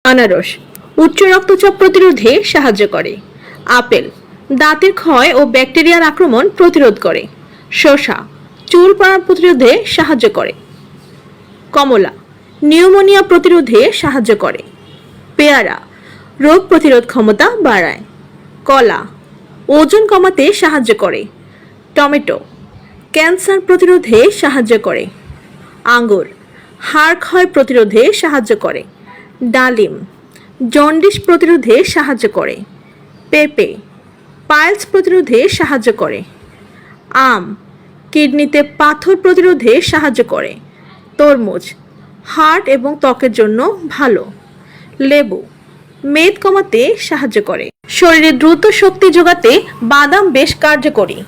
আনারস উচ্চ রক্তচাপ প্রতিরোধে সাহায্য করে। আপেল দাঁতের ক্ষয় ও ব্যাকটেরিয়ার আক্রমণ প্রতিরোধ করে। শসা চুল পড়া প্রতিরোধে সাহায্য করে। কমলা নিউমোনিয়া প্রতিরোধে সাহায্য করে। পেয়ারা রোগ প্রতিরোধ ক্ষমতা বাড়ায়। কলা ওজন কমাতে সাহায্য করে। টমেটো ক্যান্সার প্রতিরোধে সাহায্য করে। আঙ্গুর হাড় ক্ষয় প্রতিরোধে সাহায্য করে। ডালিম জন্ডিস প্রতিরোধে সাহায্য করে। পেঁপে পাইলস প্রতিরোধে সাহায্য করে। আম কিডনিতে পাথর প্রতিরোধে সাহায্য করে। তরমুজ হার্ট এবং ত্বকের জন্য ভালো। লেবু মেদ কমাতে সাহায্য করে। শরীরে দ্রুত শক্তি যোগাতে বাদাম বেশ কার্যকরী।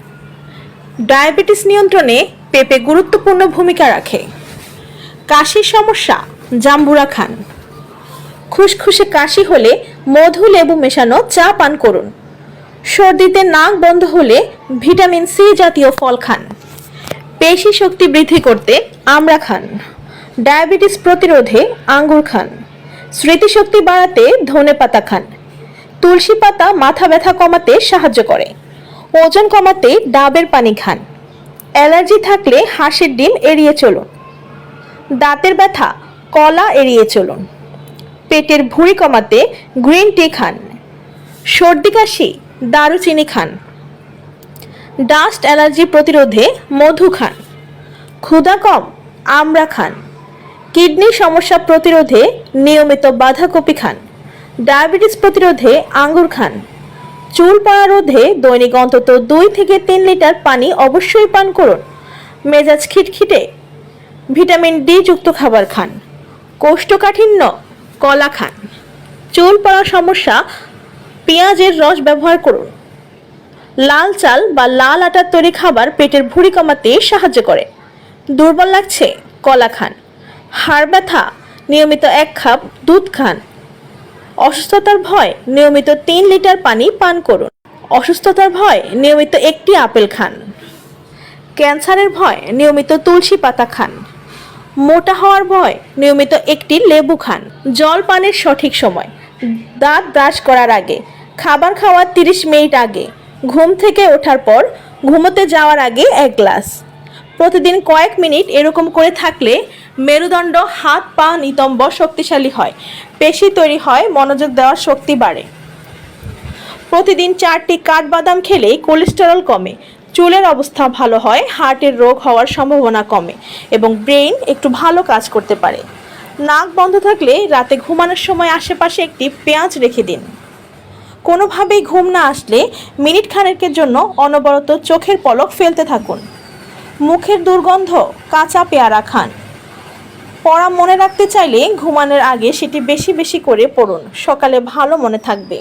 ডায়াবেটিস নিয়ন্ত্রণে পেঁপে গুরুত্বপূর্ণ ভূমিকা রাখে। কাশির সমস্যা জাম্বুরা খান। খুসখুসে কাশি হলে মধু লেবু মেশানো চা পান করুন। সর্দিতে নাক বন্ধ হলে ভিটামিন সি জাতীয় ফল খান। পেশি শক্তি বৃদ্ধি করতে আমড়া খান। ডায়াবেটিস প্রতিরোধে আঙ্গুর খান। স্মৃতিশক্তি বাড়াতে ধনেপাতা খান। তুলসী পাতা মাথা ব্যথা কমাতে সাহায্য করে। ওজন কমাতে ডাবের পানি খান। অ্যালার্জি থাকলে হাঁসের ডিম এড়িয়ে চলুন। দাঁতের ব্যথা কলা এড়িয়ে চলুন। পেটের ভুঁড়ি কমাতে গ্রিন টি খান। সর্দি কাশি দারুচিনি খান। ডাস্ট অ্যালার্জি প্রতিরোধে মধু খান। ক্ষুধা কম আমড়া খান। কিডনি সমস্যা প্রতিরোধে নিয়মিত বাঁধাকপি খান। ডায়াবেটিস প্রতিরোধে আঙ্গুর খান। চুল পড়া রোধে দৈনিক অন্তত 2 থেকে 3 লিটার পানি অবশ্যই পান করুন। মেজাজ খিটখিটে ভিটামিন ডি যুক্ত খাবার খান। কোষ্ঠকাঠিন্য কলা খান। চুল পড়ার সমস্যা পেঁয়াজের রস ব্যবহার করুন। লাল চাল বা লাল আটার তৈরি খাবার পেটের ভুঁড়ি কমাতে সাহায্য করে। দুর্বল লাগছে কলা খান। হাড় ব্যথা নিয়মিত 1 কাপ দুধ খান। অসুস্থতার ভয় নিয়মিত 3 লিটার পানি পান করুন। অসুস্থতার ভয় নিয়মিত 1টি আপেল খান। ক্যান্সারের ভয় নিয়মিত তুলসী পাতা খান। মোটা হওয়ার ভয় নিয়মিত 1টি লেবু খান। জল পানের সঠিক সময় দাঁত ব্রাশ করার আগে, খাবার খাওয়ার 30 মিনিট আগে, ঘুম থেকে ওঠার পর, ঘুমোতে যাওয়ার আগে 1 গ্লাস। প্রতিদিন কয়েক মিনিট এরকম করে থাকলে মেরুদণ্ড হাত পা নিতম্ব শক্তিশালী হয়, পেশি তৈরি হয়, মনোযোগ দেওয়ার শক্তি বাড়ে। প্রতিদিন 4টি কাঠবাদাম খেলেই কোলেস্টেরল কমে, চুলের অবস্থা ভালো হয়, হার্টের রোগ হওয়ার সম্ভাবনা কমে এবং ব্রেইন একটু ভালো কাজ করতে পারে। নাক বন্ধ থাকলে রাতে ঘুমানোর সময় আশেপাশে একটি পেঁয়াজ রেখে দিন। কোনোভাবেই ঘুম না আসলে মিনিট খানেকের জন্য অনবরত চোখের পলক ফেলতে থাকুন। মুখের দুর্গন্ধ কাঁচা পেয়ারা খান। পড়া মনে রাখতে চাইলে ঘুমানোর আগে সেটি বেশি বেশি করে পড়ুন। সকালে ভালো মনে থাকবে।